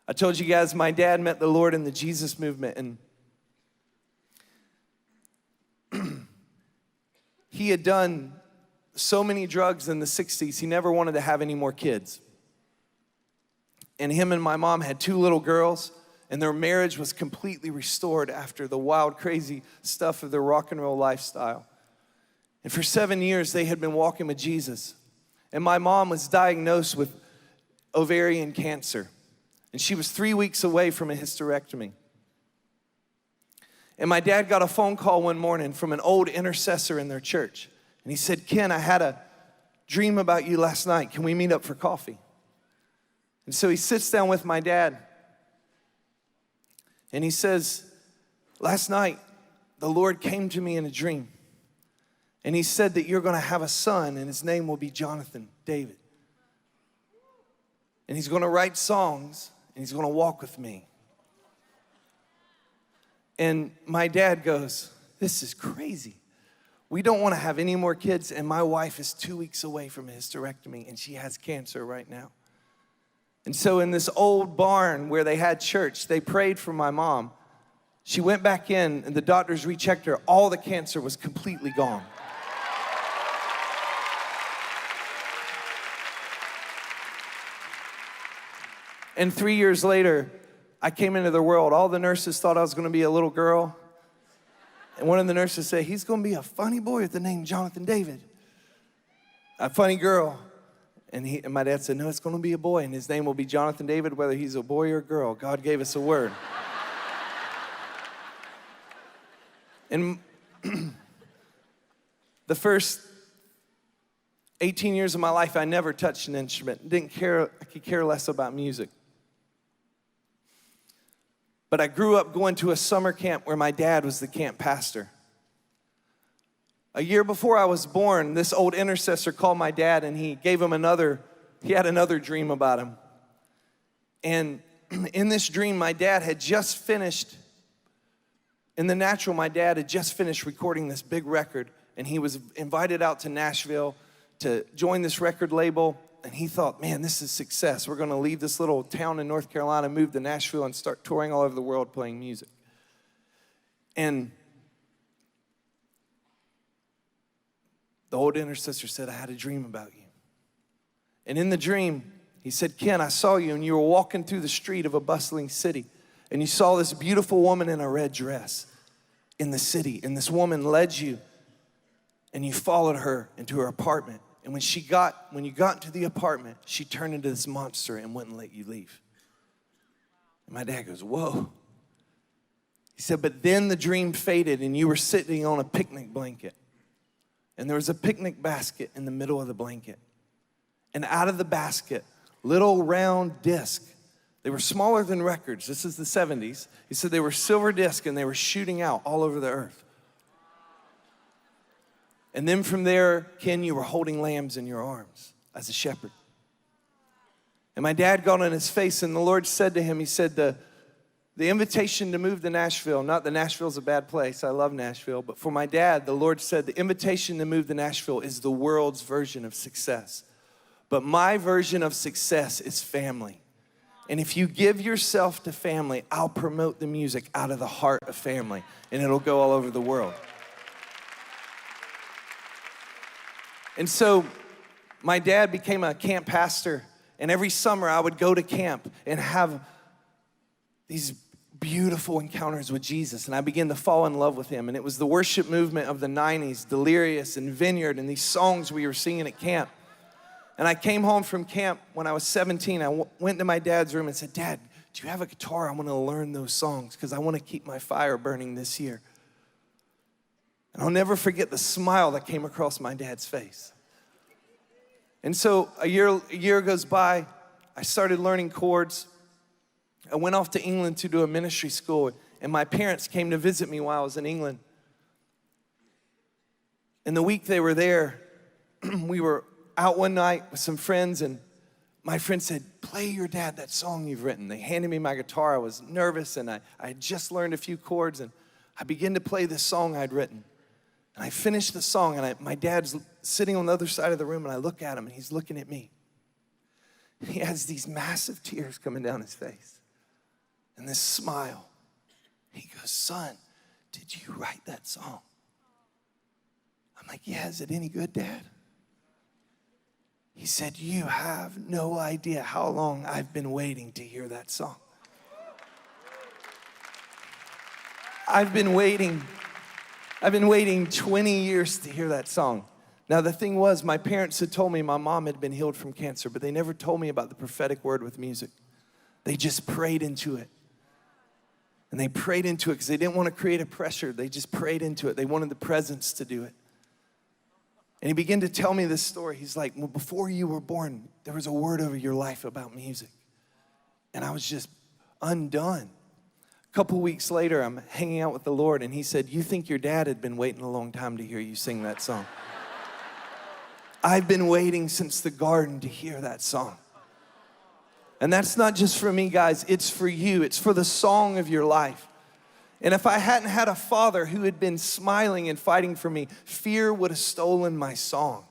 I told you guys my dad met the Lord in the Jesus movement, and he had done so many drugs in the 60s, he never wanted to have any more kids. And him and my mom had 2 little girls, and their marriage was completely restored after the wild, crazy stuff of their rock and roll lifestyle. And for 7 years, they had been walking with Jesus. And my mom was diagnosed with ovarian cancer, and she was 3 weeks away from a hysterectomy. And my dad got a phone call one morning from an old intercessor in their church. And he said, Ken, I had a dream about you last night. Can we meet up for coffee? And so he sits down with my dad. And he says, last night, the Lord came to me in a dream. And he said that you're going to have a son, and his name will be Jonathan David. And he's going to write songs, and he's going to walk with me. And my dad goes, this is crazy. We don't want to have any more kids, and my wife is 2 weeks away from a hysterectomy, and she has cancer right now. And so in this old barn where they had church, they prayed for my mom. She went back in, and the doctors rechecked her. All the cancer was completely gone. And 3 years later, I came into the world. All the nurses thought I was going to be a little girl. And one of the nurses said, he's going to be a funny boy with the name Jonathan David. A funny girl. And my dad said, no, it's going to be a boy, and his name will be Jonathan David, whether he's a boy or a girl. God gave us a word. And the first 18 years of my life, I never touched an instrument. I could care less about music. But I grew up going to a summer camp where my dad was the camp pastor. A year before I was born, this old intercessor called my dad, and he had another dream about him. And in this dream, my dad had just finished, in the natural, my dad had just finished recording this big record, and he was invited out to Nashville to join this record label. And he thought, man, this is success. We're going to leave this little town in North Carolina, move to Nashville, and start touring all over the world playing music. And the old intercessor said, I had a dream about you. And in the dream, he said, Ken, I saw you, and you were walking through the street of a bustling city, and you saw this beautiful woman in a red dress in the city, and this woman led you, and you followed her into her apartment. And when you got into the apartment, she turned into this monster and wouldn't let you leave. And my dad goes, whoa. He said, but then the dream faded, and you were sitting on a picnic blanket. And there was a picnic basket in the middle of the blanket. And out of the basket, little round discs. They were smaller than records. This is the 70s. He said they were silver discs, and they were shooting out all over the earth. And then from there, Ken, you were holding lambs in your arms as a shepherd. And my dad got on his face, and the Lord said to him, he said, the invitation to move to Nashville, not that Nashville's a bad place, I love Nashville, but for my dad, the Lord said, the invitation to move to Nashville is the world's version of success. But my version of success is family. And if you give yourself to family, I'll promote the music out of the heart of family, and it'll go all over the world. And so my dad became a camp pastor, and every summer I would go to camp and have these beautiful encounters with Jesus, and I began to fall in love with him. And it was the worship movement of the 90s, Delirious and Vineyard, and these songs we were singing at camp. And I came home from camp when I was 17. I went to my dad's room and said, Dad, do you have a guitar? I want to learn those songs because I want to keep my fire burning this year. And I'll never forget the smile that came across my dad's face. And so a year goes by, I started learning chords. I went off to England to do a ministry school, and my parents came to visit me while I was in England. And the week they were there, we were out one night with some friends, and my friend said, play your dad that song you've written. They handed me my guitar. I was nervous, and I had just learned a few chords, and I began to play this song I'd written. And I finished the song, and my dad's sitting on the other side of the room, and I look at him, and he's looking at me. He has these massive tears coming down his face. and this smile. He goes, son, did you write that song? I'm like, yeah, is it any good, Dad? He said, you have no idea how long I've been waiting to hear that song. I've been waiting 20 years to hear that song. Now, the thing was, my parents had told me my mom had been healed from cancer, but they never told me about the prophetic word with music. They just prayed into it. And they prayed into it because they didn't want to create a pressure. They just prayed into it. They wanted the presence to do it. And he began to tell me this story. He's like, well, before you were born, there was a word over your life about music. And I was just undone. A couple weeks later, I'm hanging out with the Lord, and he said, you think your dad had been waiting a long time to hear you sing that song? I've been waiting since the garden to hear that song. And that's not just for me, guys. It's for you. It's for the song of your life. And if I hadn't had a father who had been smiling and fighting for me, fear would have stolen my song.